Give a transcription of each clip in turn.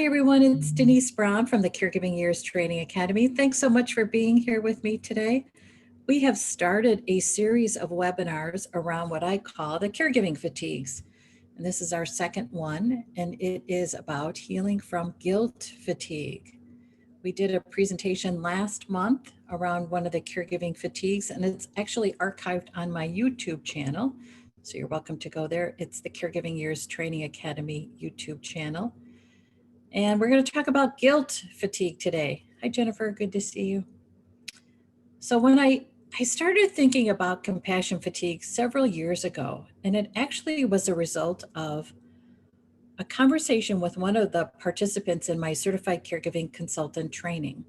Hi, everyone. It's Denise M from the Caregiving Years Training Academy. Thanks so much for being here with me today. We have started a series of webinars around what I call the caregiving fatigues. And this is our second one, and it is about healing from guilt fatigue. We did a presentation last month around one of the caregiving fatigues, and it's actually archived on my YouTube channel. So you're welcome to go there. It's the Caregiving Years Training Academy YouTube channel. And we're going to talk about guilt fatigue today. Hi, Jennifer. Good to see you. So when I started thinking about compassion fatigue several years ago, and it actually was a result of a conversation with one of the participants in my certified caregiving consultant training.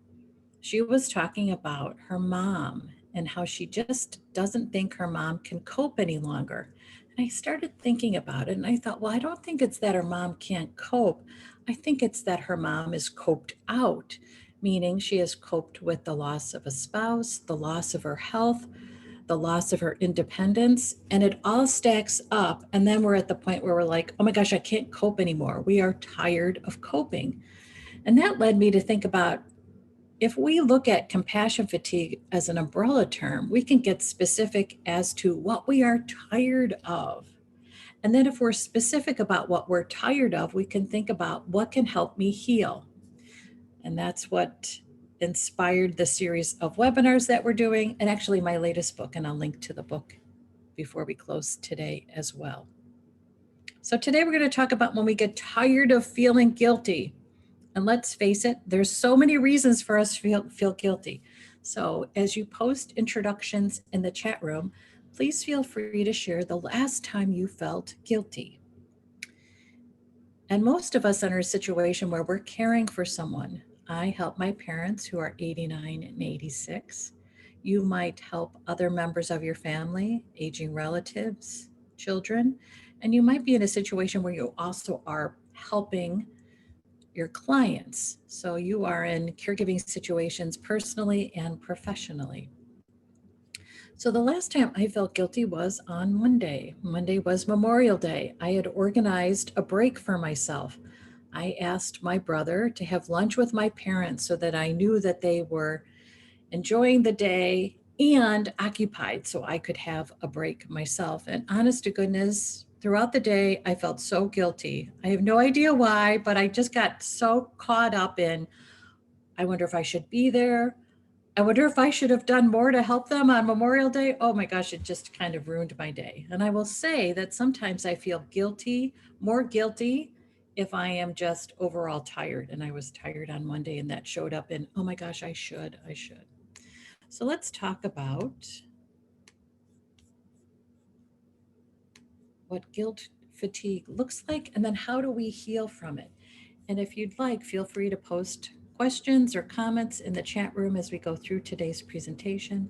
She was talking about her mom and how she just doesn't think her mom can cope any longer. And I started thinking about it and I thought, well, I don't think it's that her mom can't cope. I think it's that her mom is coped out, meaning she has coped with the loss of a spouse, the loss of her health, the loss of her independence, and it all stacks up. And then we're at the point where we're like, oh my gosh, I can't cope anymore. We are tired of coping. And that led me to think about, if we look at compassion fatigue as an umbrella term, we can get specific as to what we are tired of. And then if we're specific about what we're tired of, we can think about what can help me heal. And that's what inspired the series of webinars that we're doing, and actually my latest book, and I'll link to the book before we close today as well. So today we're going to talk about when we get tired of feeling guilty. And let's face it, there's so many reasons for us to feel guilty. So as you post introductions in the chat room, please feel free to share the last time you felt guilty. And most of us are in a situation where we're caring for someone. I help my parents who are 89 and 86. You might help other members of your family, aging relatives, children, and you might be in a situation where you also are helping your clients. So you are in caregiving situations personally and professionally. So the last time I felt guilty was on Monday. Monday was Memorial Day. I had organized a break for myself. I asked my brother to have lunch with my parents so that I knew that they were enjoying the day and occupied so I could have a break myself. And honest to goodness, throughout the day, I felt so guilty. I have no idea why, but I just got so caught up in, I wonder if I should be there. I wonder if I should have done more to help them on Memorial Day. Oh my gosh, it just kind of ruined my day. And I will say that sometimes I feel guilty, more guilty, if I am just overall tired. And I was tired on Monday, and that showed up in, oh my gosh, I should. So let's talk about what guilt fatigue looks like, and then how do we heal from it? And if you'd like, feel free to post questions or comments in the chat room as we go through today's presentation.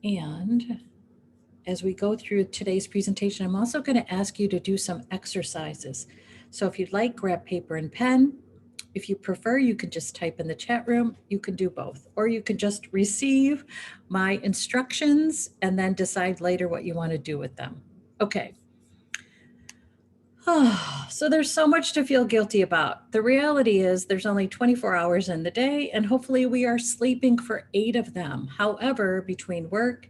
And as we go through today's presentation, I'm also going to ask you to do some exercises. So if you'd like, grab paper and pen. If you prefer, you can just type in the chat room. You can do both, or you can just receive my instructions and then decide later what you want to do with them. Okay. So there's so much to feel guilty about. The reality is there's only 24 hours in the day, and hopefully we are sleeping for 8 of them. However, between work,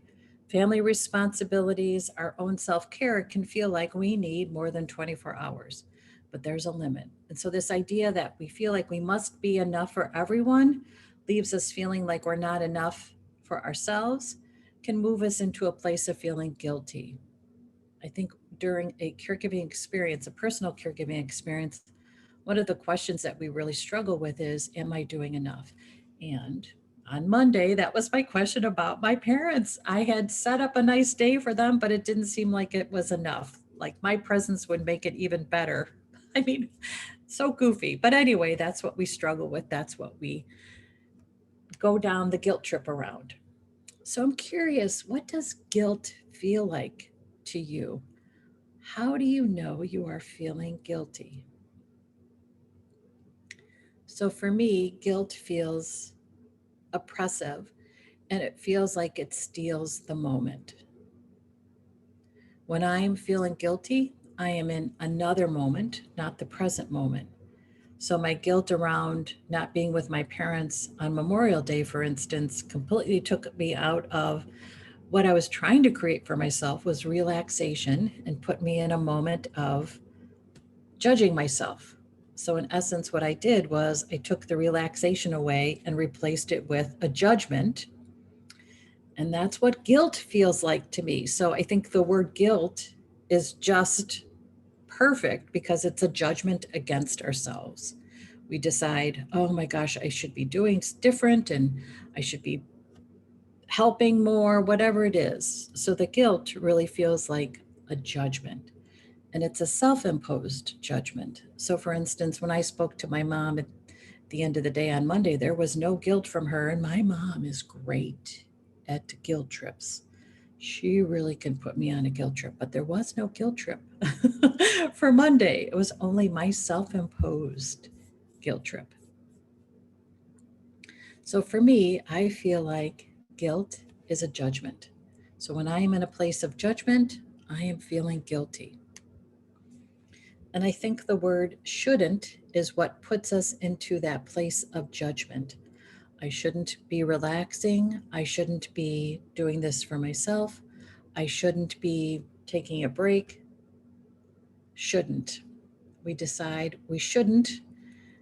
family responsibilities, our own self-care, it can feel like we need more than 24 hours, but there's a limit. And so this idea that we feel like we must be enough for everyone leaves us feeling like we're not enough for ourselves, can move us into a place of feeling guilty. I think during a caregiving experience, a personal caregiving experience, one of the questions that we really struggle with is, am I doing enough? And on Monday, that was my question about my parents. I had set up a nice day for them, but it didn't seem like it was enough. Like my presence would make it even better. I mean, so goofy. But anyway, that's what we struggle with. That's what we go down the guilt trip around. So I'm curious, what does guilt feel like to you? How do you know you are feeling guilty? So for me, guilt feels oppressive, and it feels like it steals the moment. When I am feeling guilty, I am in another moment, not the present moment. So my guilt around not being with my parents on Memorial Day, for instance, completely took me out of what I was trying to create for myself was relaxation and put me in a moment of judging myself. So in essence, what I did was I took the relaxation away and replaced it with a judgment. And that's what guilt feels like to me. So I think the word guilt is just perfect because it's a judgment against ourselves. We decide, oh my gosh, I should be doing different and I should be helping more, whatever it is. So the guilt really feels like a judgment, and it's a self-imposed judgment. So for instance, when I spoke to my mom at the end of the day on Monday, there was no guilt from her, and my mom is great at guilt trips. She really can put me on a guilt trip, but there was no guilt trip for Monday. It was only my self-imposed guilt trip. So for me, I feel like guilt is a judgment. So when I am in a place of judgment, I am feeling guilty. And I think the word shouldn't is what puts us into that place of judgment. I shouldn't be relaxing. I shouldn't be doing this for myself. I shouldn't be taking a break. Shouldn't. We decide we shouldn't,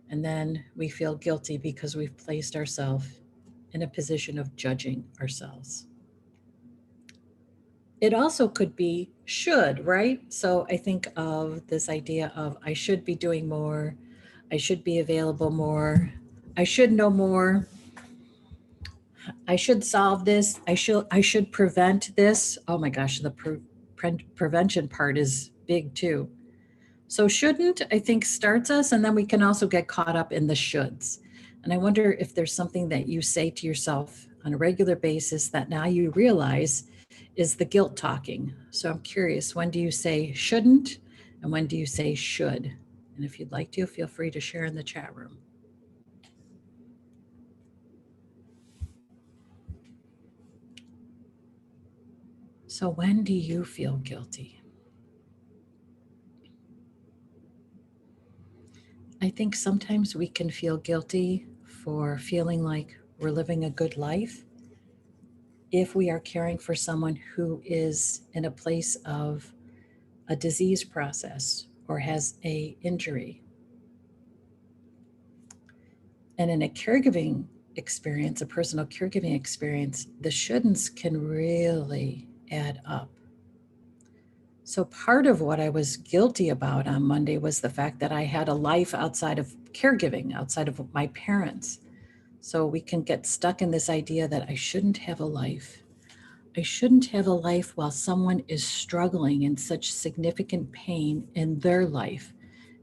and then we feel guilty because we've placed ourselves in a position of judging ourselves. It also could be should, right? So I think of this idea of I should be doing more, I should be available more, I should know more, I should solve this, I should prevent this. Oh my gosh, the prevention part is big too. So shouldn't, I think, starts us, and then we can also get caught up in the shoulds. And I wonder if there's something that you say to yourself on a regular basis that now you realize is the guilt talking. So I'm curious, when do you say shouldn't and when do you say should? And if you'd like to, feel free to share in the chat room. So when do you feel guilty? I think sometimes we can feel guilty for feeling like we're living a good life if we are caring for someone who is in a place of a disease process or has a injury. And in a caregiving experience, a personal caregiving experience, the shouldn'ts can really add up. So part of what I was guilty about on Monday was the fact that I had a life outside of caregiving, outside of my parents. So we can get stuck in this idea that I shouldn't have a life. I shouldn't have a life while someone is struggling in such significant pain in their life.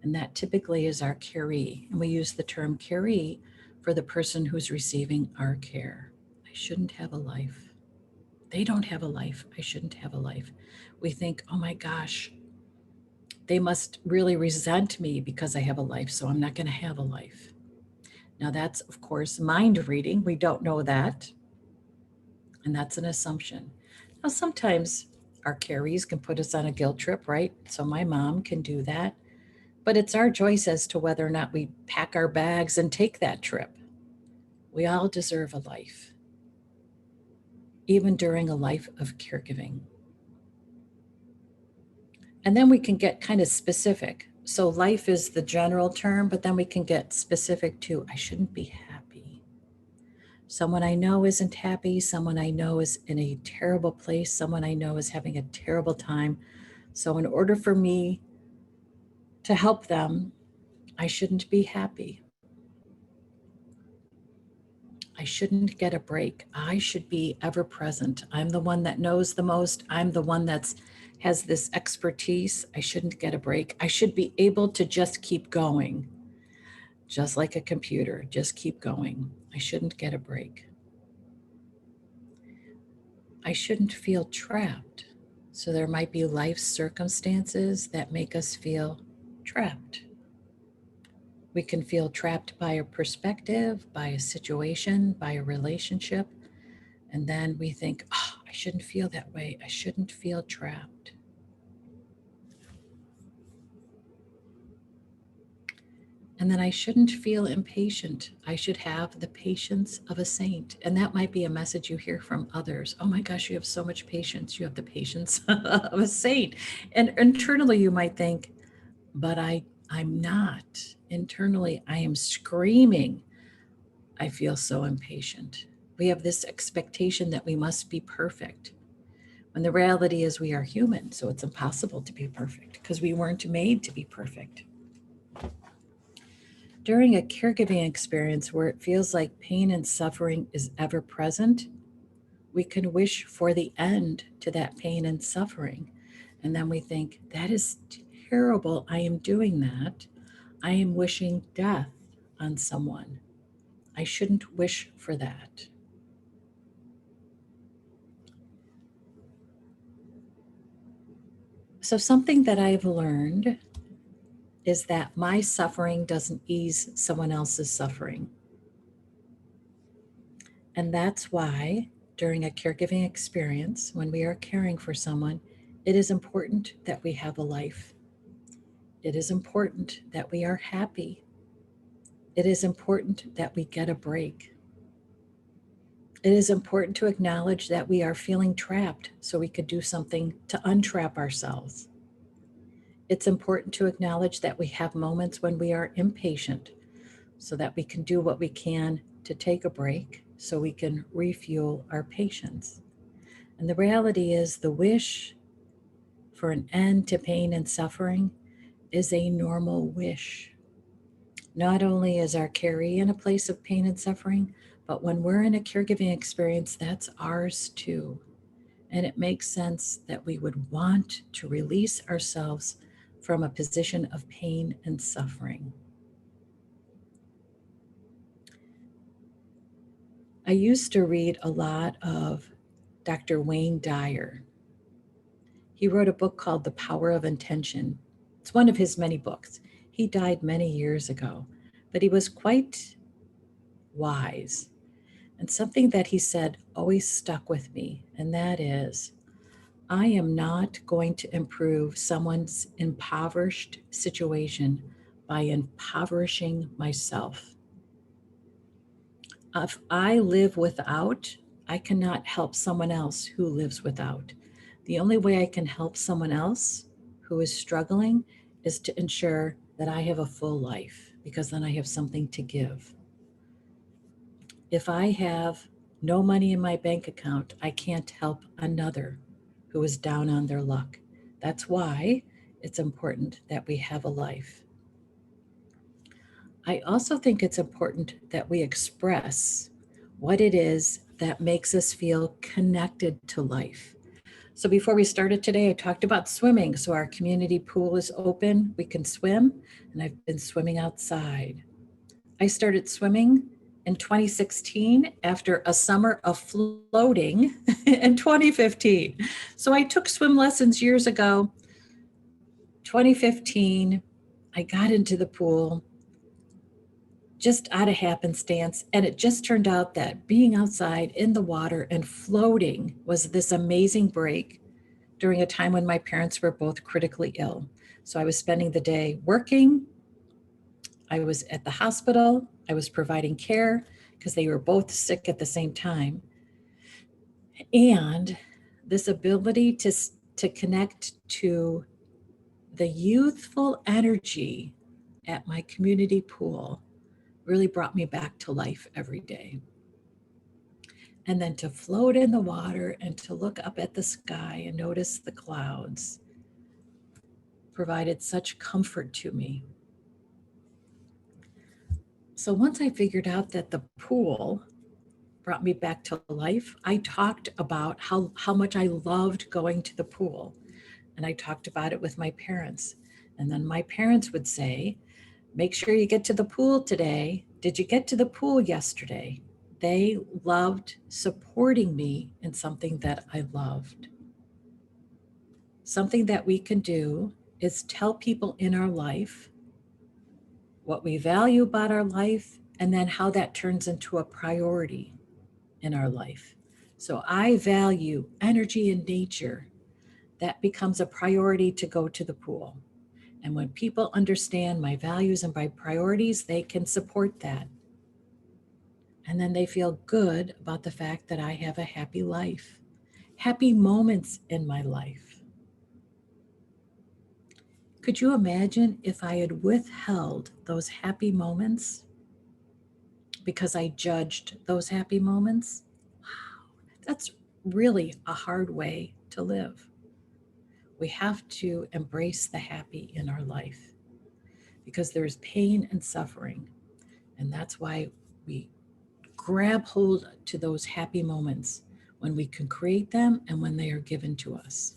And that typically is our caree. And we use the term caree for the person who's receiving our care. I shouldn't have a life. They don't have a life. I shouldn't have a life. We think, oh my gosh, they must really resent me because I have a life, so I'm not going to have a life. Now, that's, of course, mind reading. We don't know that. And that's an assumption. Now, sometimes our carees can put us on a guilt trip, right? So my mom can do that. But it's our choice as to whether or not we pack our bags and take that trip. We all deserve a life, even during a life of caregiving. And then we can get kind of specific. So life is the general term, but then we can get specific to, I shouldn't be happy. Someone I know isn't happy. Someone I know is in a terrible place. Someone I know is having a terrible time. So in order for me to help them, I shouldn't be happy. I shouldn't get a break. I should be ever present. I'm the one that knows the most. I'm the one that's has this expertise. I shouldn't get a break. I should be able to just keep going, just like a computer, just keep going. I shouldn't get a break. I shouldn't feel trapped. So there might be life circumstances that make us feel trapped. We can feel trapped by a perspective, by a situation, by a relationship. And then we think, oh, I shouldn't feel that way. I shouldn't feel trapped. And then I shouldn't feel impatient. I should have the patience of a saint. And that might be a message you hear from others. Oh my gosh, you have so much patience. You have the patience of a saint. And internally you might think, but I'm not. Internally, I am screaming. I feel so impatient. We have this expectation that we must be perfect. When the reality is we are human, so it's impossible to be perfect because we weren't made to be perfect. During a caregiving experience where it feels like pain and suffering is ever present, we can wish for the end to that pain and suffering. And then we think, that is terrible. I am doing that. I am wishing death on someone. I shouldn't wish for that. So, something that I've learned is that my suffering doesn't ease someone else's suffering. And that's why, during a caregiving experience, when we are caring for someone, it is important that we have a life. It is important that we are happy. It is important that we get a break. It is important to acknowledge that we are feeling trapped so we could do something to untrap ourselves. It's important to acknowledge that we have moments when we are impatient so that we can do what we can to take a break so we can refuel our patience. And the reality is, the wish for an end to pain and suffering is a normal wish. Not only is our caree in a place of pain and suffering, but when we're in a caregiving experience, that's ours too. And it makes sense that we would want to release ourselves from a position of pain and suffering. I used to read a lot of Dr. Wayne Dyer. He wrote a book called The Power of Intention. It's one of his many books. He died many years ago, but he was quite wise. And something that he said always stuck with me, and that is, I am not going to improve someone's impoverished situation by impoverishing myself. If I live without, I cannot help someone else who lives without. The only way I can help someone else who is struggling is to ensure that I have a full life, because then I have something to give. If I have no money in my bank account, I can't help another who is down on their luck. That's why it's important that we have a life. I also think it's important that we express what it is that makes us feel connected to life. So before we started today, I talked about swimming. So our community pool is open, we can swim, and I've been swimming outside. I started swimming in 2016 after a summer of floating in 2015. So I took swim lessons years ago. 2015, I got into the pool just out of happenstance. And it just turned out that being outside in the water and floating was this amazing break during a time when my parents were both critically ill. So I was spending the day working. I was at the hospital. I was providing care because they were both sick at the same time. And this ability to connect to the youthful energy at my community pool really brought me back to life every day. And then to float in the water and to look up at the sky and notice the clouds provided such comfort to me. So once I figured out that the pool brought me back to life, I talked about how much I loved going to the pool. And I talked about it with my parents. And then my parents would say, make sure you get to the pool today. Did you get to the pool yesterday? They loved supporting me in something that I loved. Something that we can do is tell people in our life what we value about our life, and then how that turns into a priority in our life. So I value energy and nature. That becomes a priority to go to the pool. And when people understand my values and my priorities, they can support that. And then they feel good about the fact that I have a happy life, happy moments in my life. Could you imagine if I had withheld those happy moments because I judged those happy moments? Wow, that's really a hard way to live. We have to embrace the happy in our life because there's pain and suffering. And that's why we grab hold to those happy moments when we can create them and when they are given to us.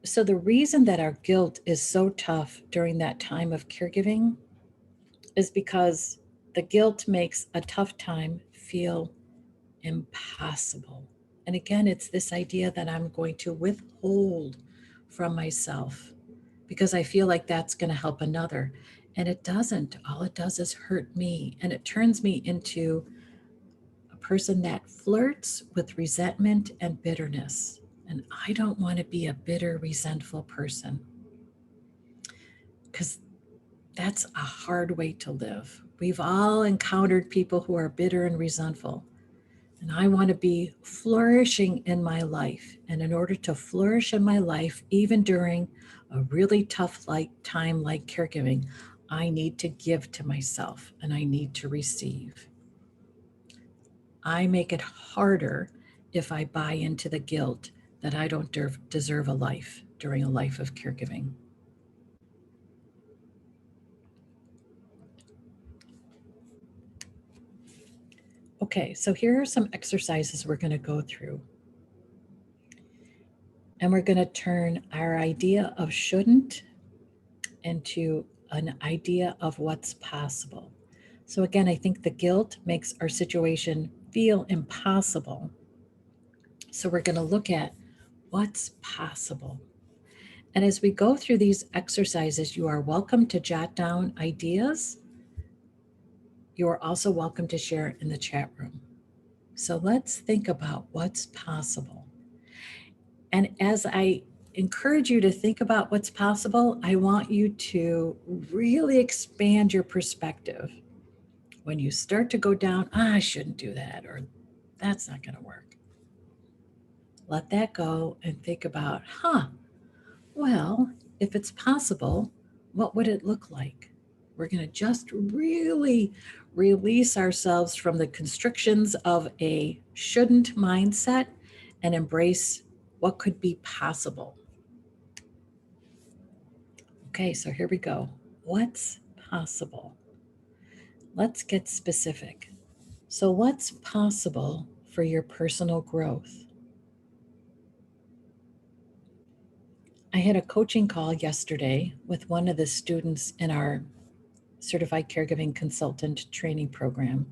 So the reason that our guilt is so tough during that time of caregiving is because the guilt makes a tough time feel impossible. And again, it's this idea that I'm going to withhold from myself because I feel like that's going to help another. And it doesn't. All it does is hurt me. And it turns me into a person that flirts with resentment and bitterness. And I don't want to be a bitter, resentful person because that's a hard way to live. We've all encountered people who are bitter and resentful. And I want to be flourishing in my life. And in order to flourish in my life, even during a really tough time like caregiving, I need to give to myself and I need to receive. I make it harder if I buy into the guilt that I don't deserve a life during a life of caregiving. Okay, so here are some exercises we're going to go through. And we're going to turn our idea of shouldn't into an idea of what's possible. So again, I think the guilt makes our situation feel impossible. So we're going to look at what's possible. And as we go through these exercises, you are welcome to jot down ideas. You are also welcome to share in the chat room. So let's think about what's possible. And as I encourage you to think about what's possible, I want you to really expand your perspective. When you start to go down, I shouldn't do that, or that's not going to work. Let that go and think about, well, if it's possible, what would it look like? We're going to just really release ourselves from the constrictions of a shouldn't mindset and embrace what could be possible. Okay, so here we go. What's possible? Let's get specific. So, what's possible for your personal growth? I had a coaching call yesterday with one of the students in our Certified Caregiving Consultant training program.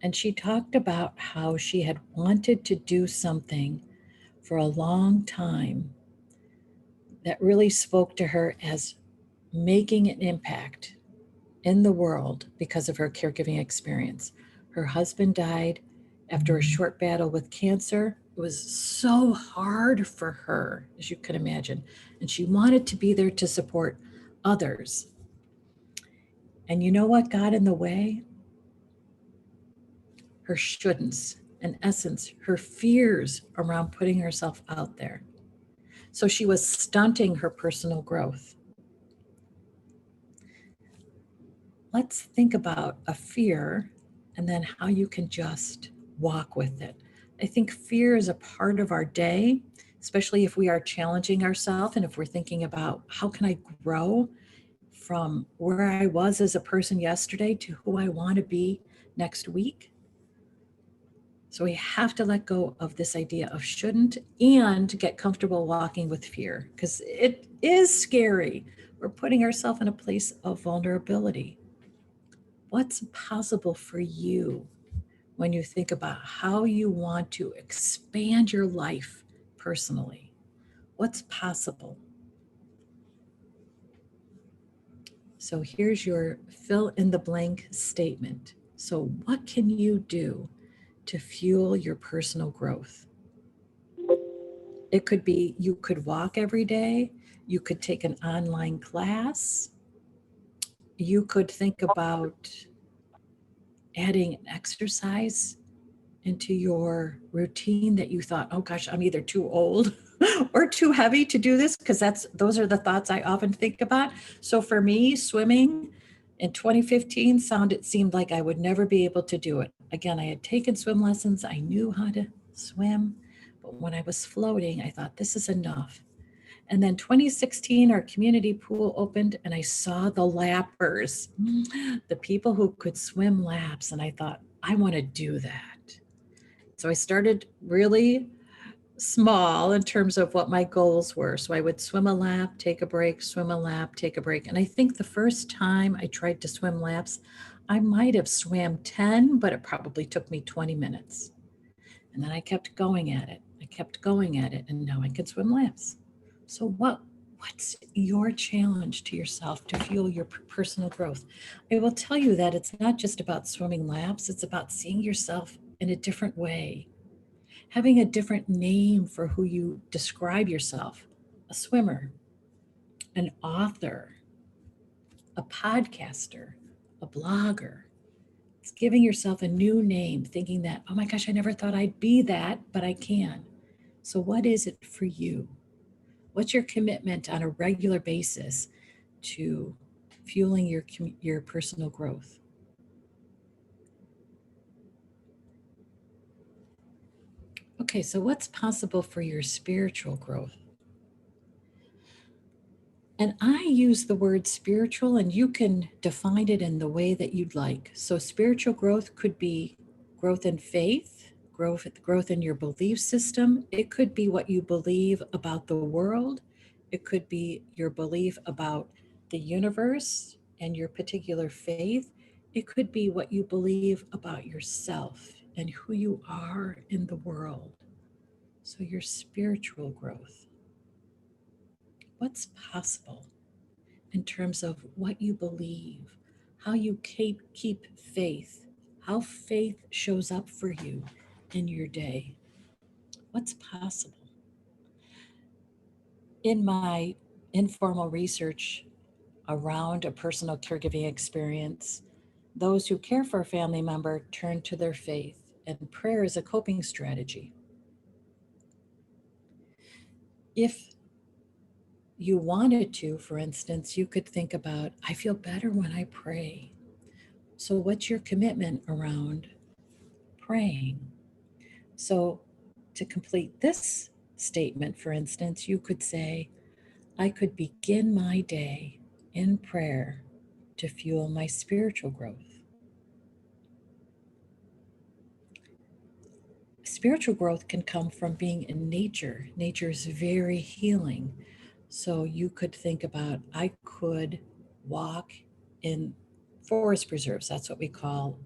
And she talked about how she had wanted to do something for a long time that really spoke to her as making an impact in the world because of her caregiving experience. Her husband died after a short battle with cancer. It was so hard for her, as you can imagine. And she wanted to be there to support others. And you know what got in the way? Her shouldn'ts. In essence, her fears around putting herself out there. So she was stunting her personal growth. Let's think about a fear and then how you can just walk with it. I think fear is a part of our day, especially if we are challenging ourselves and if we're thinking about how can I grow from where I was as a person yesterday to who I want to be next week. So we have to let go of this idea of shouldn't and get comfortable walking with fear because it is scary. We're putting ourselves in a place of vulnerability. What's possible for you when you think about how you want to expand your life personally? What's possible? So here's your fill in the blank statement. So what can you do to fuel your personal growth? It could be you could walk every day. You could take an online class. You could think about adding an exercise into your routine that you thought, oh gosh, I'm either too old or too heavy to do this, because those are the thoughts I often think about. So for me, swimming in 2015 seemed like I would never be able to do it. Again, I had taken swim lessons. I knew how to swim, but when I was floating, I thought this is enough. And then 2016, our community pool opened and I saw the lappers, the people who could swim laps. And I thought, I want to do that. So I started really small in terms of what my goals were. So I would swim a lap, take a break, swim a lap, take a break. And I think the first time I tried to swim laps, I might have swam 10, but it probably took me 20 minutes. And then I kept going at it. I kept going at it, and now I can swim laps. So what's your challenge to yourself to fuel your personal growth? I will tell you that it's not just about swimming laps, it's about seeing yourself in a different way, having a different name for who you describe yourself: a swimmer, an author, a podcaster, a blogger. It's giving yourself a new name, thinking that, oh my gosh, I never thought I'd be that, but I can. So, what is it for you? What's your commitment on a regular basis to fueling your personal growth? Okay, so what's possible for your spiritual growth? And I use the word spiritual, and you can define it in the way that you'd like. So, spiritual growth could be growth in faith, growth in your belief system. It could be what you believe about the world. It could be your belief about the universe and your particular faith. It could be what you believe about yourself and who you are in the world. So, your spiritual growth. What's possible in terms of what you believe, how you keep faith, how faith shows up for you in your day? What's possible? In my informal research around a personal caregiving experience, those who care for a family member turn to their faith, and prayer is a coping strategy. If you wanted to, for instance, you could think about, I feel better when I pray. So, what's your commitment around praying? So, to complete this statement, for instance, you could say, I could begin my day in prayer to fuel my spiritual growth. Spiritual growth can come from being in nature. Nature is very healing. So, you could think about, I could walk in forest preserves. That's what we call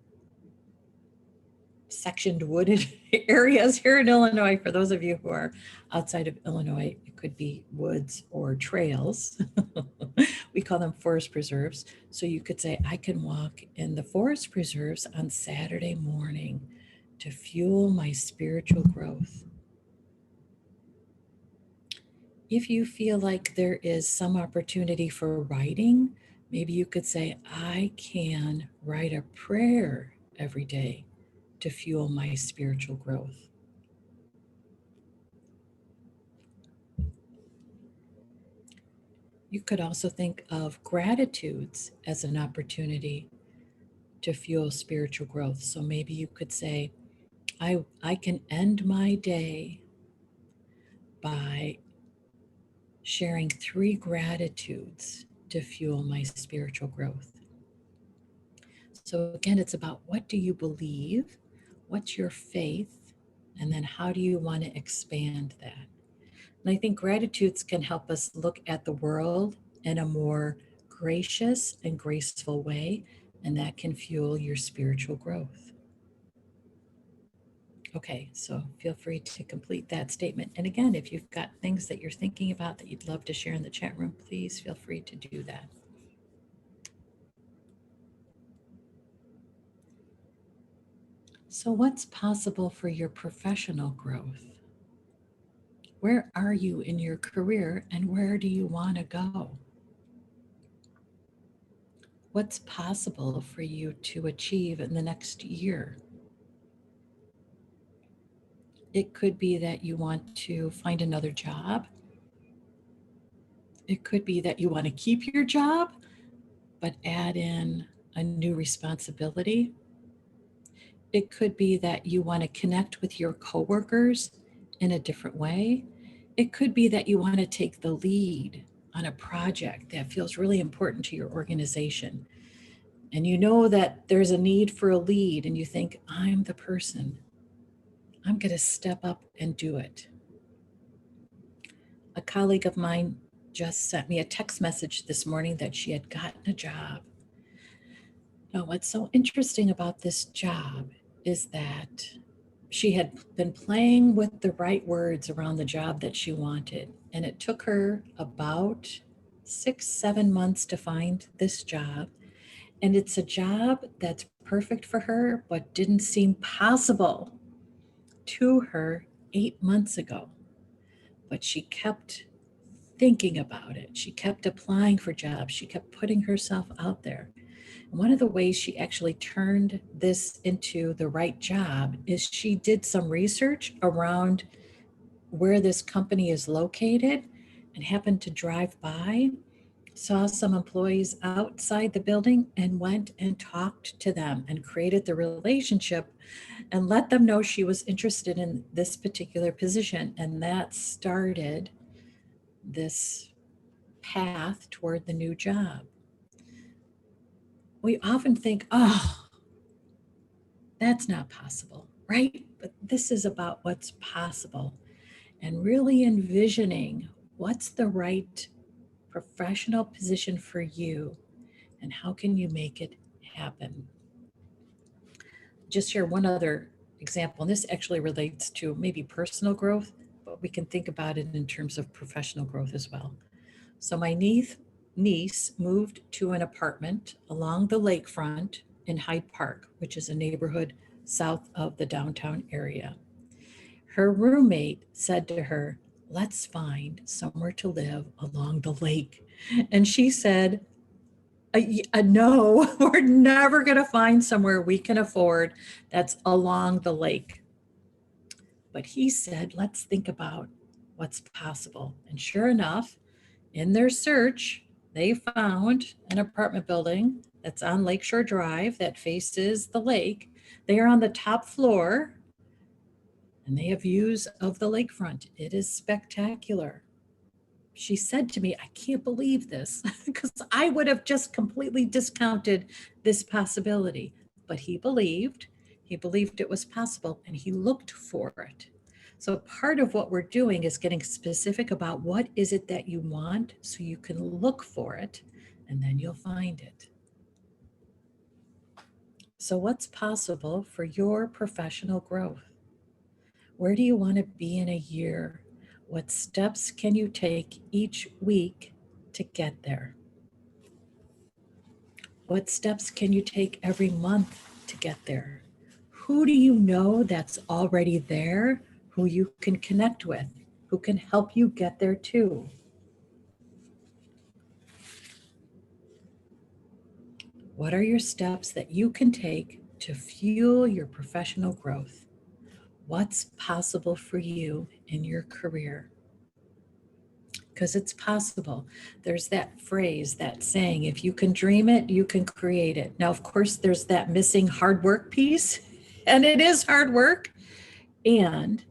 sectioned wooded areas here in Illinois. For those of you who are outside of Illinois, it could be woods or trails. We call them forest preserves. So you could say, I can walk in the forest preserves on Saturday morning to fuel my spiritual growth. If you feel like there is some opportunity for writing, maybe you could say, I can write a prayer every day to fuel my spiritual growth. You could also think of gratitudes as an opportunity to fuel spiritual growth. So maybe you could say, I can end my day by sharing 3 gratitudes to fuel my spiritual growth. So again, it's about, what do you believe? What's your faith? And then how do you want to expand that? And I think gratitudes can help us look at the world in a more gracious and graceful way, and that can fuel your spiritual growth. Okay, so feel free to complete that statement. And again, if you've got things that you're thinking about that you'd love to share in the chat room, please feel free to do that. So, what's possible for your professional growth? Where are you in your career and where do you want to go? What's possible for you to achieve in the next year? It could be that you want to find another job. It could be that you want to keep your job, but add in a new responsibility. It could be that you want to connect with your coworkers in a different way. It could be that you want to take the lead on a project that feels really important to your organization. And you know that there's a need for a lead, and you think, I'm the person. I'm going to step up and do it. A colleague of mine just sent me a text message this morning that she had gotten a job. Now, what's so interesting about this job is that she had been playing with the right words around the job that she wanted. And it took her about 6-7 months to find this job. And it's a job that's perfect for her, but didn't seem possible to her 8 months ago. But she kept thinking about it. She kept applying for jobs. She kept putting herself out there. And one of the ways she actually turned this into the right job is she did some research around where this company is located and happened to drive by, saw some employees outside the building and went and talked to them and created the relationship and let them know she was interested in this particular position. And that started this path toward the new job. We often think, oh, that's not possible, right? But this is about what's possible and really envisioning what's the right professional position for you and how can you make it happen. Just share one other example, and this actually relates to maybe personal growth, but we can think about it in terms of professional growth as well. So my niece moved to an apartment along the lakefront in Hyde Park, which is a neighborhood south of the downtown area. Her roommate said to her, let's find somewhere to live along the lake. And she said, no, we're never going to find somewhere we can afford that's along the lake. But he said, let's think about what's possible. And sure enough, in their search, they found an apartment building that's on Lakeshore Drive that faces the lake. They are on the top floor and they have views of the lakefront. It is spectacular. She said to me, I can't believe this, because I would have just completely discounted this possibility. But he believed it was possible, and he looked for it. So part of what we're doing is getting specific about what is it that you want so you can look for it, and then you'll find it. So what's possible for your professional growth? Where do you want to be in a year? What steps can you take each week to get there? What steps can you take every month to get there? Who do you know that's already there, who you can connect with, who can help you get there too? What are your steps that you can take to fuel your professional growth? What's possible for you in your career? Because it's possible. There's that phrase, that saying, if you can dream it, you can create it. Now, of course, there's that missing hard work piece, and it is hard work. And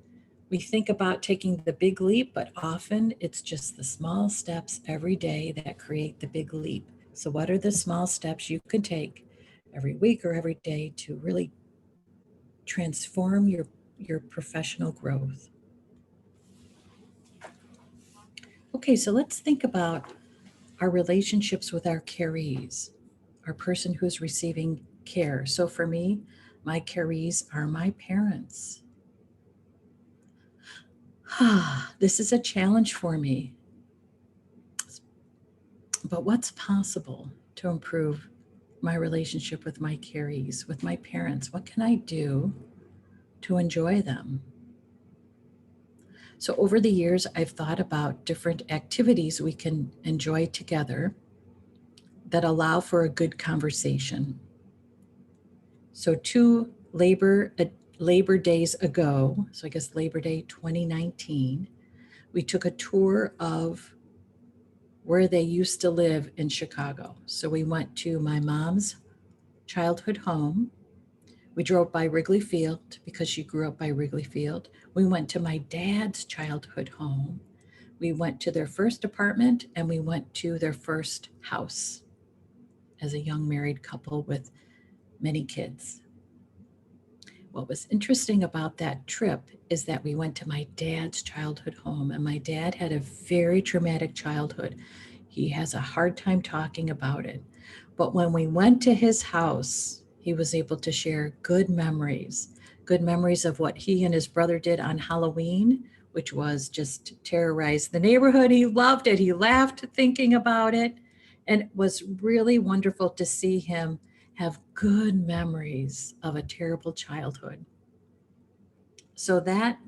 we think about taking the big leap, but often it's just the small steps every day that create the big leap. So what are the small steps you can take every week or every day to really transform your professional growth? Okay, so let's think about our relationships with our carees, our person who's receiving care. So for me, my carees are my parents. This is a challenge for me. But what's possible to improve my relationship with my carees, with my parents? What can I do to enjoy them? So over the years, I've thought about different activities we can enjoy together that allow for a good conversation. So 2 Labor Days ago, so I guess Labor Day 2019, we took a tour of where they used to live in Chicago. So we went to my mom's childhood home. We drove by Wrigley Field because she grew up by Wrigley Field. We went to my dad's childhood home. We went to their first apartment and we went to their first house as a young married couple with many kids. What was interesting about that trip is that we went to my dad's childhood home, and my dad had a very traumatic childhood. He has a hard time talking about it. But when we went to his house, he was able to share good memories of what he and his brother did on Halloween, which was just terrorize the neighborhood. He loved it. He laughed thinking about it. And it was really wonderful to see him have good memories of a terrible childhood. So that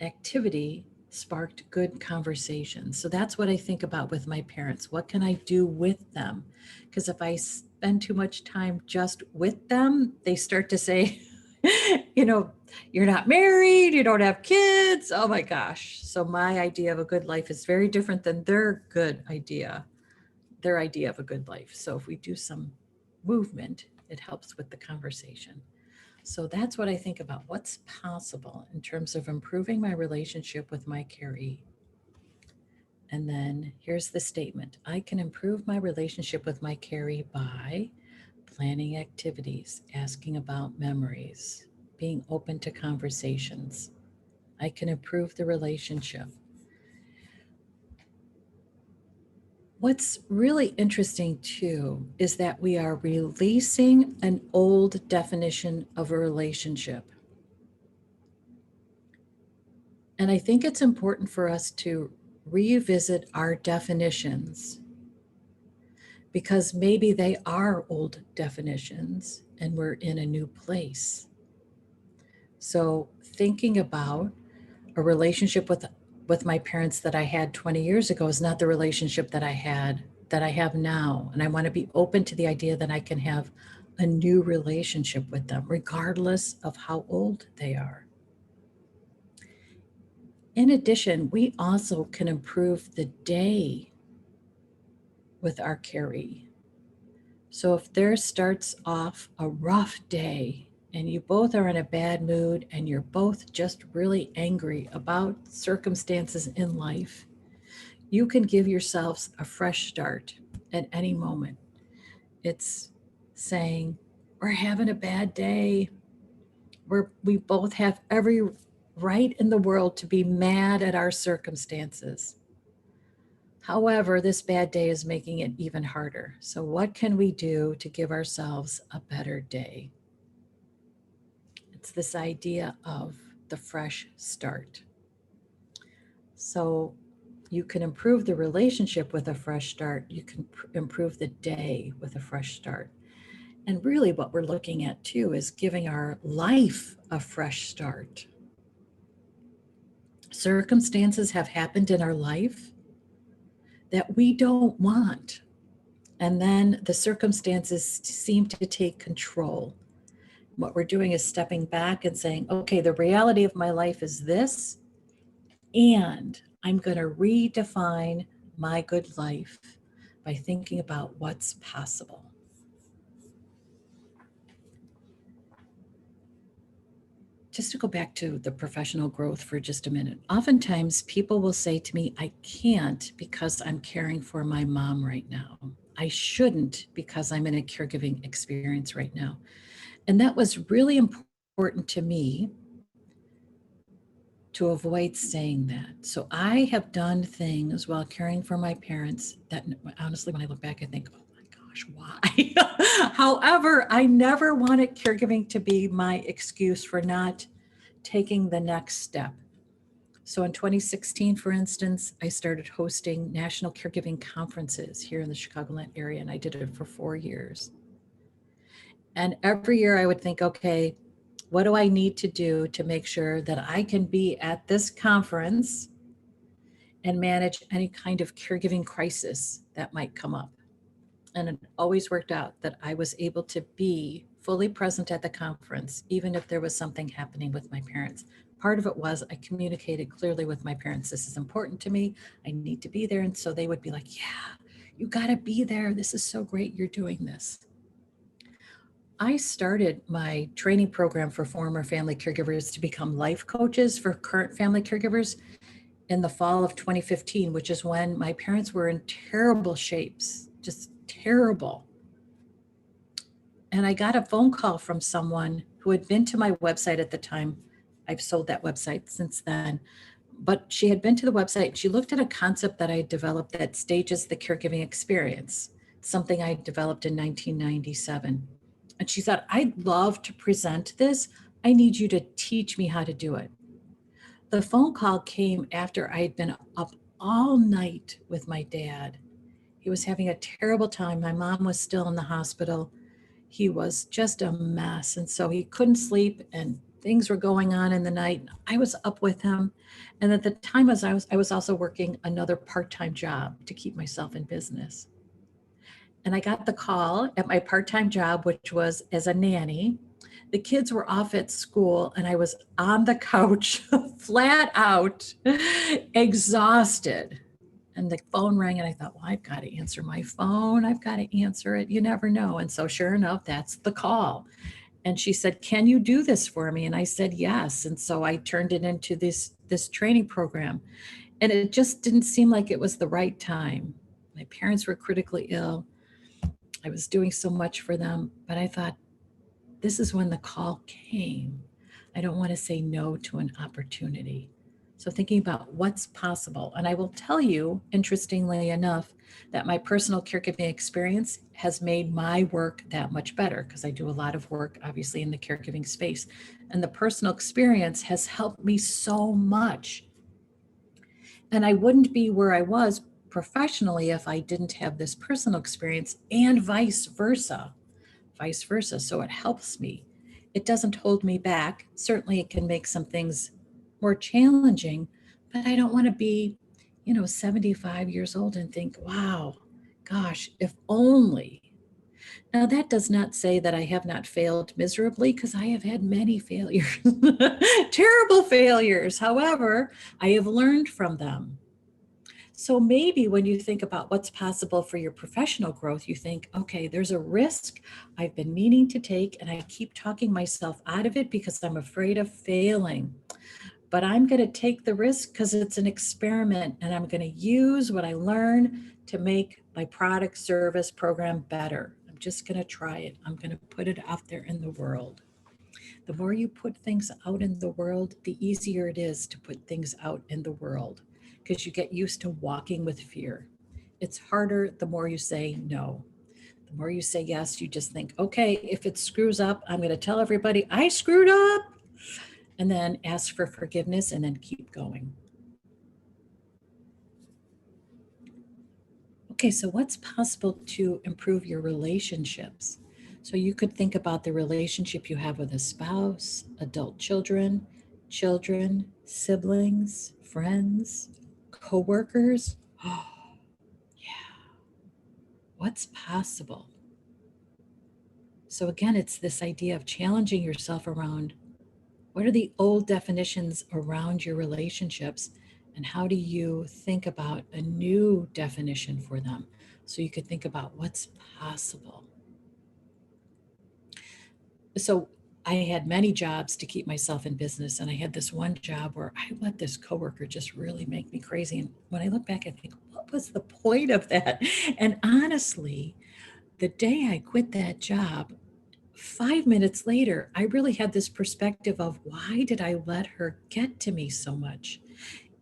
activity sparked good conversation. So that's what I think about with my parents. What can I do with them? Because if I spend too much time just with them, they start to say, you're not married, you don't have kids. Oh my gosh. So my idea of a good life is very different than their idea of a good life. So if we do some movement, it helps with the conversation. So that's what I think about what's possible in terms of improving my relationship with my caree. And then here's the statement. I can improve my relationship with my caree by planning activities, asking about memories, being open to conversations. I can improve the relationship. What's really interesting too is that we are releasing an old definition of a relationship. And I think it's important for us to revisit our definitions because maybe they are old definitions and we're in a new place. So thinking about a relationship with my parents that I had 20 years ago is not the relationship that I have now. And I want to be open to the idea that I can have a new relationship with them, regardless of how old they are. In addition, we also can improve the day with our caree. So if there starts off a rough day and you both are in a bad mood and you're both just really angry about circumstances in life, you can give yourselves a fresh start at any moment. It's saying, we're having a bad day. We both have every right in the world to be mad at our circumstances. However, this bad day is making it even harder. So what can we do to give ourselves a better day? It's this idea of the fresh start. So you can improve the relationship with a fresh start. You can improve the day with a fresh start. And really what we're looking at too is giving our life a fresh start. Circumstances have happened in our life that we don't want. And then the circumstances seem to take control. What we're doing is stepping back and saying, okay, the reality of my life is this, and I'm going to redefine my good life by thinking about what's possible. Just to go back to the professional growth for just a minute, oftentimes people will say to me, I can't because I'm caring for my mom right now. I shouldn't because I'm in a caregiving experience right now. And that was really important to me to avoid saying that. So I have done things while caring for my parents that honestly, when I look back, I think, oh my gosh, why? However, I never wanted caregiving to be my excuse for not taking the next step. So in 2016, for instance, I started hosting national caregiving conferences here in the Chicagoland area, and I did it for 4 years. And every year I would think, okay, What do I need to do to make sure that I can be at this conference and manage any kind of caregiving crisis that might come up? And it always worked out that I was able to be fully present at the conference, even if there was something happening with my parents. Part of it was I communicated clearly with my parents. This is important to me. I need to be there. And so they would be like, yeah, you got to be there. This is so great. You're doing this. I started my training program for former family caregivers to become life coaches for current family caregivers in the fall of 2015, which is when my parents were in terrible shapes, just terrible. And I got a phone call from someone who had been to my website at the time. I've sold that website since then. But she had been to the website and she looked at a concept that I developed that stages the caregiving experience, something I developed in 1997. And she said, I'd love to present this. I need you to teach me how to do it. The phone call came after I had been up all night with my dad. He was having a terrible time. My mom was still in the hospital. He was just a mess. And so he couldn't sleep and things were going on in the night. I was up with him. And at the time I was also working another part-time job to keep myself in business. And I got the call at my part-time job, which was as a nanny. The kids were off at school and I was on the couch, flat out, exhausted. And the phone rang and I thought, well, I've got to answer my phone. I've got to answer it. You never know. And so sure enough, that's the call. And she said, can you do this for me? And I said, yes. And so I turned it into this training program. And it just didn't seem like it was the right time. My parents were critically ill. I was doing so much for them, but I thought, this is when the call came. I don't want to say no to an opportunity. So thinking about what's possible. And I will tell you, interestingly enough, that my personal caregiving experience has made my work that much better because I do a lot of work, obviously, in the caregiving space. And the personal experience has helped me so much. And I wouldn't be where I was professionally if I didn't have this personal experience, and vice versa. So it helps me. It doesn't hold me back. Certainly it can make some things more challenging, but I don't want to be, 75 years old and think, wow, gosh, if only. Now, that does not say that I have not failed miserably, because I have had many failures, terrible failures. However, I have learned from them. So maybe when you think about what's possible for your professional growth, you think, okay, there's a risk I've been meaning to take, and I keep talking myself out of it because I'm afraid of failing. But I'm going to take the risk because it's an experiment, and I'm going to use what I learn to make my product, service, program better. I'm just going to try it. I'm going to put it out there in the world. The more you put things out in the world, the easier it is to put things out in the world, because you get used to walking with fear. It's harder the more you say no. The more you say yes, you just think, okay, if it screws up, I'm going to tell everybody I screwed up, and then ask for forgiveness and then keep going. Okay, so what's possible to improve your relationships? So you could think about the relationship you have with a spouse, adult children, siblings, friends, coworkers. Oh, yeah. What's possible? So again, it's this idea of challenging yourself around what are the old definitions around your relationships, and how do you think about a new definition for them? So you could think about what's possible. So I had many jobs to keep myself in business, and I had this one job where I let this coworker just really make me crazy. And when I look back, I think, what was the point of that? And honestly, the day I quit that job, 5 minutes later, I really had this perspective of, why did I let her get to me so much?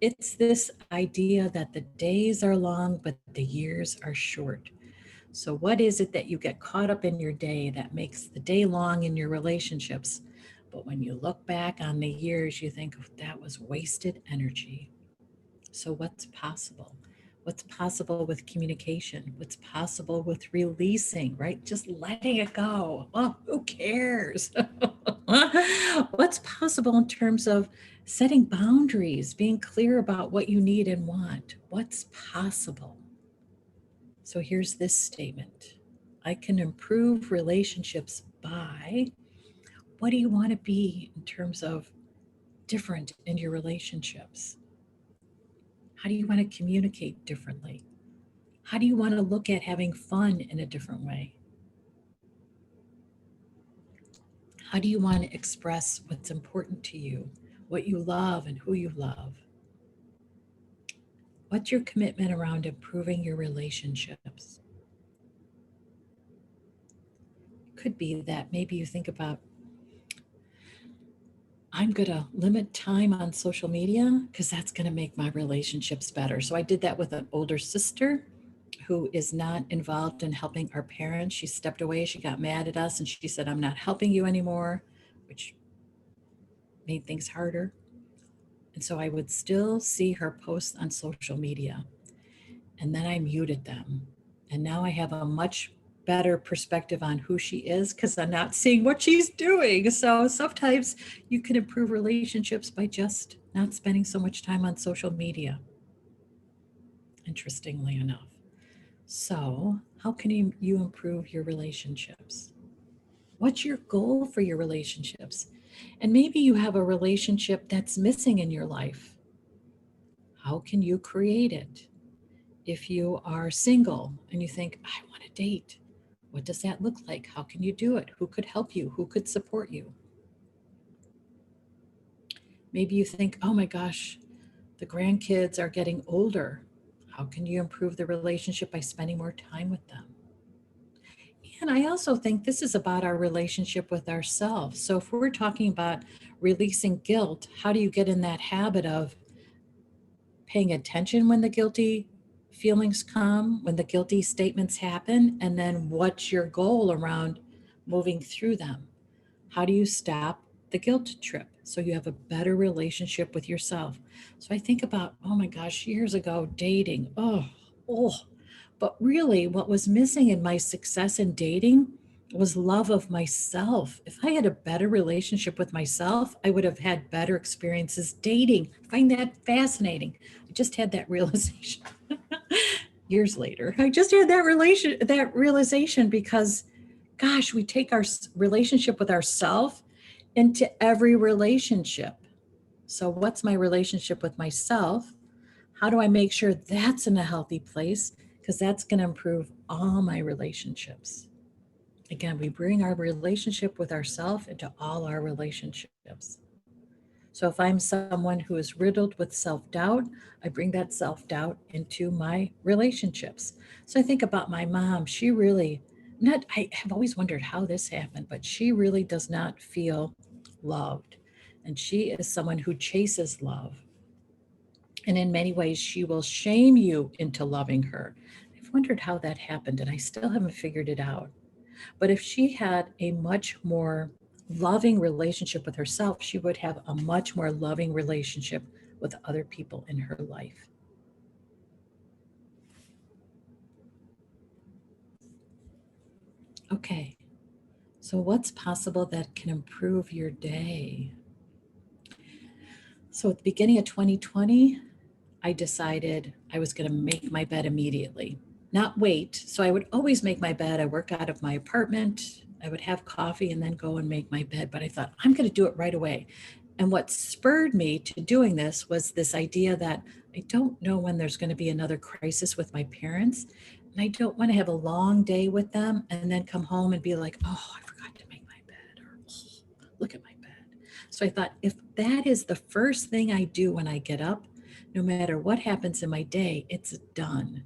It's this idea that the days are long, but the years are short. So what is it that you get caught up in your day that makes the day long in your relationships? But when you look back on the years, you think, that was wasted energy. So what's possible? what's possible with communication, what's possible with releasing, right? Just letting it go. Oh, who cares? What's possible in terms of setting boundaries, being clear about what you need and want? What's possible? So here's this statement: I can improve relationships by, what do you want to be in terms of different in your relationships? How do you want to communicate differently? How do you want to look at having fun in a different way? How do you want to express what's important to you, what you love and who you love? What's your commitment around improving your relationships? It could be that maybe you think about, I'm going to limit time on social media because that's going to make my relationships better. So I did that with an older sister who is not involved in helping our parents. She stepped away, she got mad at us, and she said, I'm not helping you anymore, which made things harder. And so I would still see her posts on social media. And then I muted them. And now I have a much better perspective on who she is because I'm not seeing what she's doing. So sometimes you can improve relationships by just not spending so much time on social media, interestingly enough. So, how can you improve your relationships? What's your goal for your relationships? And maybe you have a relationship that's missing in your life. How can you create it? If you are single and you think, I want to date, what does that look like? How can you do it? Who could help you? Who could support you? Maybe you think, oh my gosh, the grandkids are getting older. How can you improve the relationship by spending more time with them? And I also think this is about our relationship with ourselves. So if we're talking about releasing guilt, how do you get in that habit of paying attention when the guilty feelings come, when the guilty statements happen, and then what's your goal around moving through them? How do you stop the guilt trip so you have a better relationship with yourself? So I think about, oh my gosh, years ago, dating. Oh. But really, what was missing in my success in dating was love of myself. If I had a better relationship with myself, I would have had better experiences dating. I find that fascinating. I just had that realization years later. I just had that realization because, gosh, we take our relationship with ourself into every relationship. So what's my relationship with myself? How do I make sure that's in a healthy place? Because that's going to improve all my relationships. Again, we bring our relationship with ourselves into all our relationships. So if I'm someone who is riddled with self-doubt, I bring that self-doubt into my relationships. So I think about my mom. She really, I have always wondered how this happened, but she really does not feel loved. And she is someone who chases love. And in many ways, she will shame you into loving her. I've wondered how that happened, and I still haven't figured it out. But if she had a much more loving relationship with herself, she would have a much more loving relationship with other people in her life. Okay, so what's possible that can improve your day? So at the beginning of 2020, I decided I was going to make my bed immediately, not wait. So I would always make my bed. I work out of my apartment. I would have coffee and then go and make my bed. But I thought, I'm going to do it right away. And what spurred me to doing this was this idea that I don't know when there's going to be another crisis with my parents. And I don't want to have a long day with them and then come home and be like, oh, I forgot to make my bed, or oh, look at my bed. So I thought, if that is the first thing I do when I get up, no matter what happens in my day, it's done.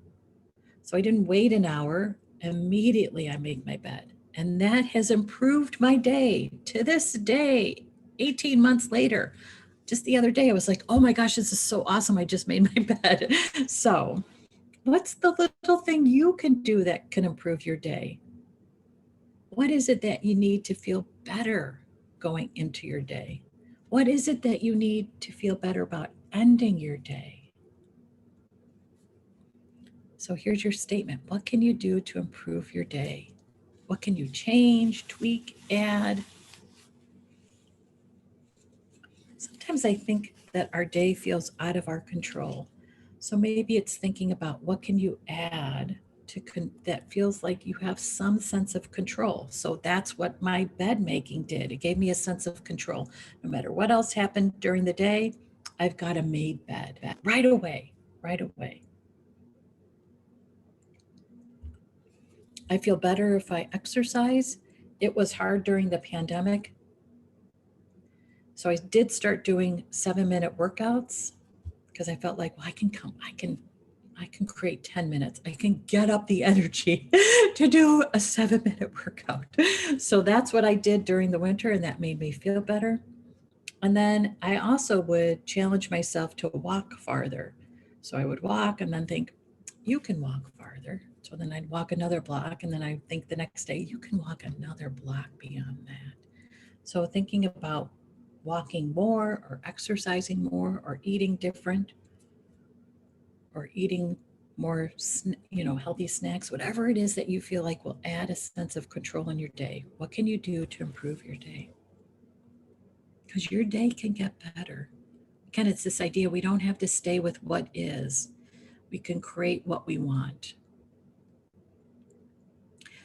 So I didn't wait an hour. Immediately I make my bed. And that has improved my day to this day, 18 months later. Just the other day, I was like, oh my gosh, this is so awesome. I just made my bed. So what's the little thing you can do that can improve your day? What is it that you need to feel better going into your day? What is it that you need to feel better about ending your day? So here's your statement. What can you do to improve your day? What can you change, tweak, add? Sometimes I think that our day feels out of our control. So maybe it's thinking about what can you add that feels like you have some sense of control. So that's what my bed making did. It gave me a sense of control. No matter what else happened during the day, I've got a made bed right away, right away. I feel better if I exercise. It was hard during the pandemic. So I did start doing 7-minute workouts because I felt like, well, I can create 10 minutes. I can get up the energy to do a 7-minute workout. So that's what I did during the winter, and that made me feel better. And then I also would challenge myself to walk farther. So I would walk and then think, you can walk farther. So then I'd walk another block, and then I think the next day, you can walk another block beyond that. So thinking about walking more or exercising more or eating different or eating more, healthy snacks, whatever it is that you feel like will add a sense of control in your day. What can you do to improve your day? Because your day can get better. Again, it's this idea we don't have to stay with what is. We can create what we want.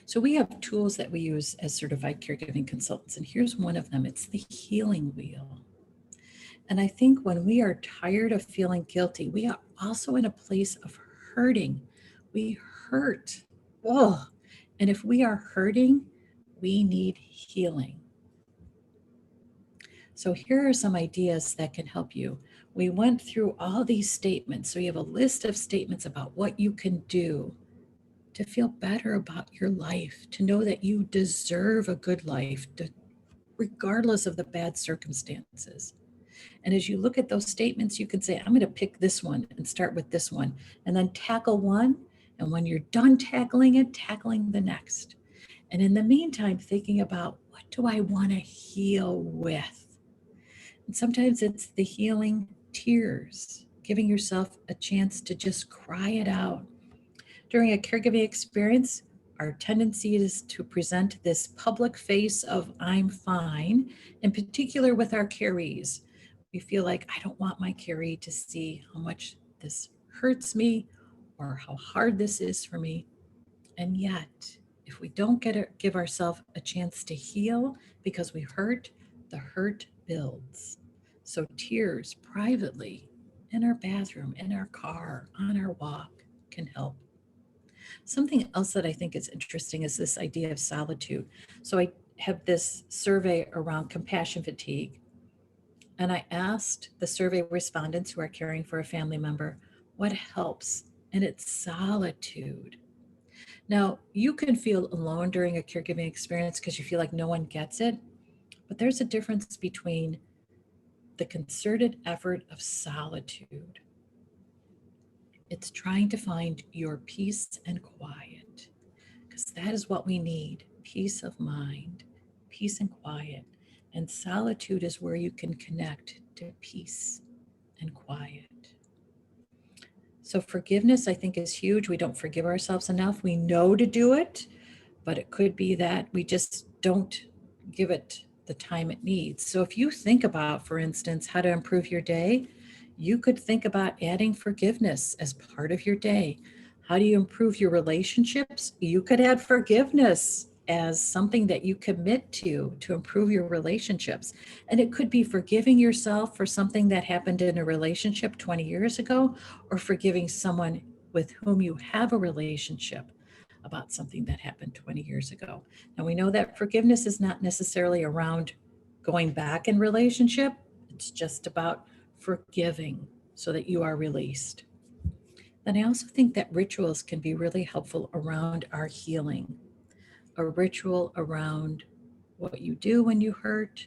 So we have tools that we use as certified caregiving consultants, and here's one of them. It's the healing wheel. And I think when we are tired of feeling guilty, we are also in a place of hurting. We hurt. Oh, and if we are hurting, we need healing. So here are some ideas that can help you. We went through all these statements. So you have a list of statements about what you can do to feel better about your life, to know that you deserve a good life, regardless of the bad circumstances. And as you look at those statements, you can say, I'm going to pick this one and start with this one, and then tackle one. And when you're done tackling it, tackling the next. And in the meantime, thinking about what do I want to heal with? And sometimes it's the healing tears, giving yourself a chance to just cry it out. During a caregiving experience, our tendency is to present this public face of I'm fine, in particular with our carees. We feel like I don't want my caree to see how much this hurts me or how hard this is for me. And yet, if we don't give ourselves a chance to heal because we hurt, the hurt builds. So tears privately in our bathroom, in our car, on our walk can help. Something else that I think is interesting is this idea of solitude. So I have this survey around compassion fatigue. And I asked the survey respondents who are caring for a family member, what helps? And it's solitude. Now, you can feel alone during a caregiving experience because you feel like no one gets it, but there's a difference between the concerted effort of solitude. It's trying to find your peace and quiet, because that is what we need, peace of mind, peace and quiet. And solitude is where you can connect to peace and quiet. So forgiveness, I think, is huge. We don't forgive ourselves enough. We know to do it, but it could be that we just don't give it the time it needs. So if you think about, for instance, how to improve your day, you could think about adding forgiveness as part of your day. How do you improve your relationships? You could add forgiveness as something that you commit to improve your relationships. And it could be forgiving yourself for something that happened in a relationship 20 years ago, or forgiving someone with whom you have a relationship about something that happened 20 years ago. Now we know that forgiveness is not necessarily around going back in relationship. It's just about forgiving so that you are released. Then I also think that rituals can be really helpful around our healing. A ritual around what you do when you hurt,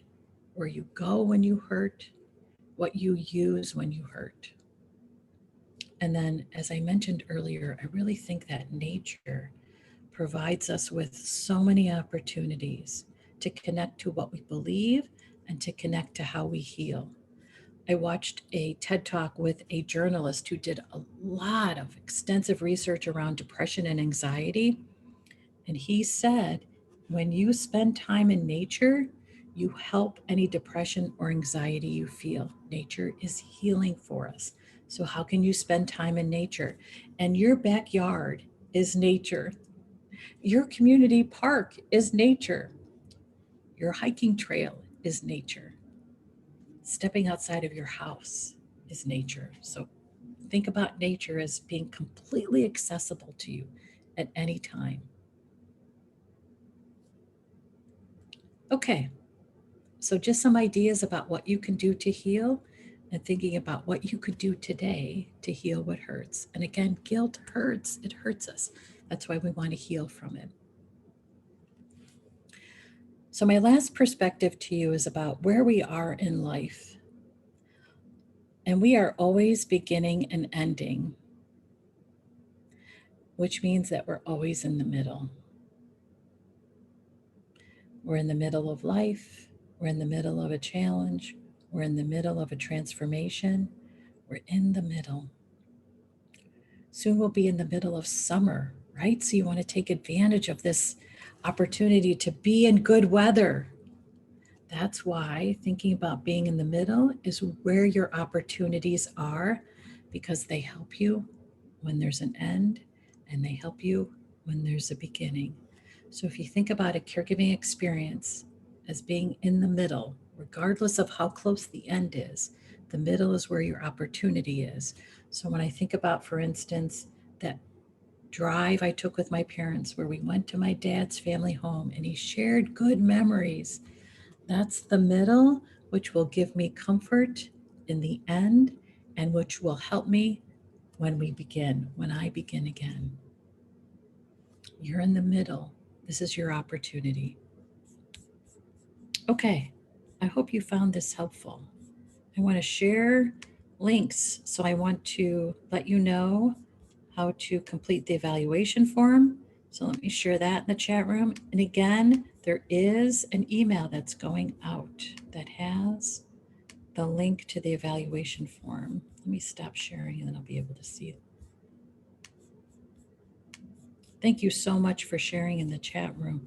where you go when you hurt, what you use when you hurt. And then, as I mentioned earlier, I really think that nature provides us with so many opportunities to connect to what we believe and to connect to how we heal. I watched a TED Talk with a journalist who did a lot of extensive research around depression and anxiety. And he said, when you spend time in nature, you help any depression or anxiety you feel. Nature is healing for us. So, how can you spend time in nature? And your backyard is nature. Your community park is nature. Your hiking trail is nature. Stepping outside of your house is nature. So, think about nature as being completely accessible to you at any time. Okay, so just some ideas about what you can do to heal and thinking about what you could do today to heal what hurts. And again, guilt hurts, it hurts us. That's why we want to heal from it. So, my last perspective to you is about where we are in life. And we are always beginning and ending, which means that we're always in the middle. We're in the middle of life, we're in the middle of a challenge, we're in the middle of a transformation, we're in the middle. Soon we'll be in the middle of summer, right? So you want to take advantage of this opportunity to be in good weather. That's why thinking about being in the middle is where your opportunities are, because they help you when there's an end and they help you when there's a beginning. So if you think about a caregiving experience as being in the middle, regardless of how close the end is, the middle is where your opportunity is. So when I think about, for instance, that drive I took with my parents where we went to my dad's family home and he shared good memories, that's the middle, which will give me comfort in the end and which will help me when I begin again. You're in the middle. This is your opportunity. Okay, I hope you found this helpful. I want to share links. So I want to let you know how to complete the evaluation form. So let me share that in the chat room. And again, there is an email that's going out that has the link to the evaluation form. Let me stop sharing and then I'll be able to see it. Thank you so much for sharing in the chat room.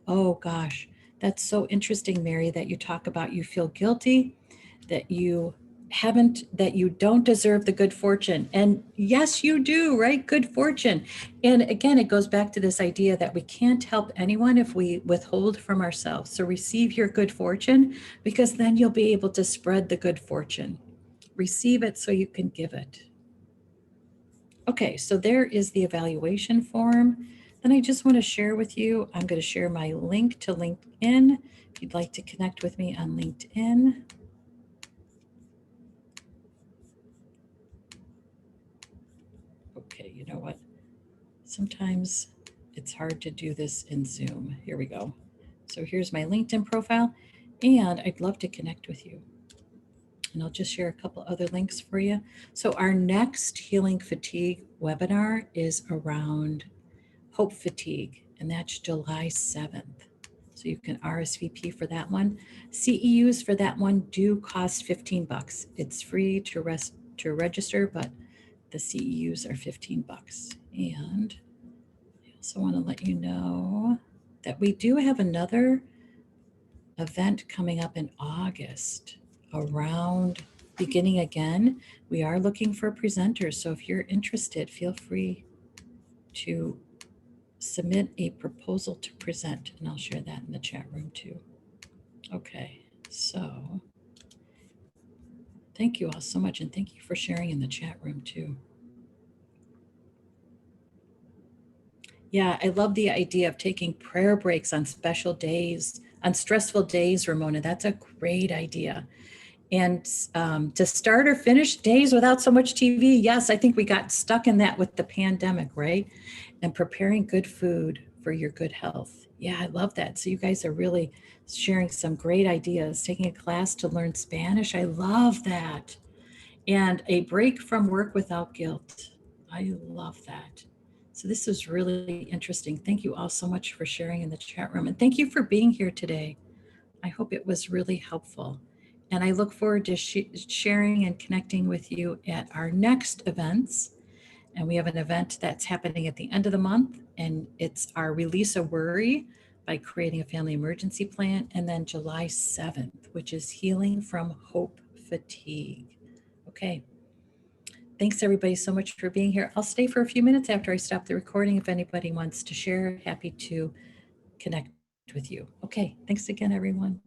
Oh gosh, that's so interesting, Mary, that you talk about you feel guilty, that you don't deserve the good fortune. And yes, you do, right? Good fortune. And again, it goes back to this idea that we can't help anyone if we withhold from ourselves. So receive your good fortune, because then you'll be able to spread the good fortune. Receive it so you can give it. Okay, so there is the evaluation form. Then I just want to share with you, I'm going to share my link to LinkedIn. If you'd like to connect with me on LinkedIn. Okay, you know what? Sometimes it's hard to do this in Zoom. Here we go. So here's my LinkedIn profile, and I'd love to connect with you. And I'll just share a couple other links for you. So our next Healing Fatigue webinar is around hope fatigue, and that's July 7th. So you can RSVP for that one. CEUs for that one do cost $15. It's free to register, but the CEUs are $15. And I also want to let you know that we do have another event coming up in August around beginning again. We are looking for presenters. So if you're interested, feel free to submit a proposal to present, and I'll share that in the chat room too. Okay, so thank you all so much, and thank you for sharing in the chat room too. Yeah, I love the idea of taking prayer breaks on special days, on stressful days, Ramona. That's a great idea. And to start or finish days without so much TV. Yes, I think we got stuck in that with the pandemic, right? And preparing good food for your good health. Yeah, I love that. So you guys are really sharing some great ideas. Taking a class to learn Spanish. I love that. And a break from work without guilt. I love that. So this is really interesting. Thank you all so much for sharing in the chat room. And thank you for being here today. I hope it was really helpful. And I look forward to sharing and connecting with you at our next events. And we have an event that's happening at the end of the month, and it's our Release a Worry by Creating a Family Emergency Plan. And then July 7th, which is Healing from Hope Fatigue. Okay. Thanks everybody so much for being here. I'll stay for a few minutes after I stop the recording. If anybody wants to share, happy to connect with you. Okay. Thanks again, everyone.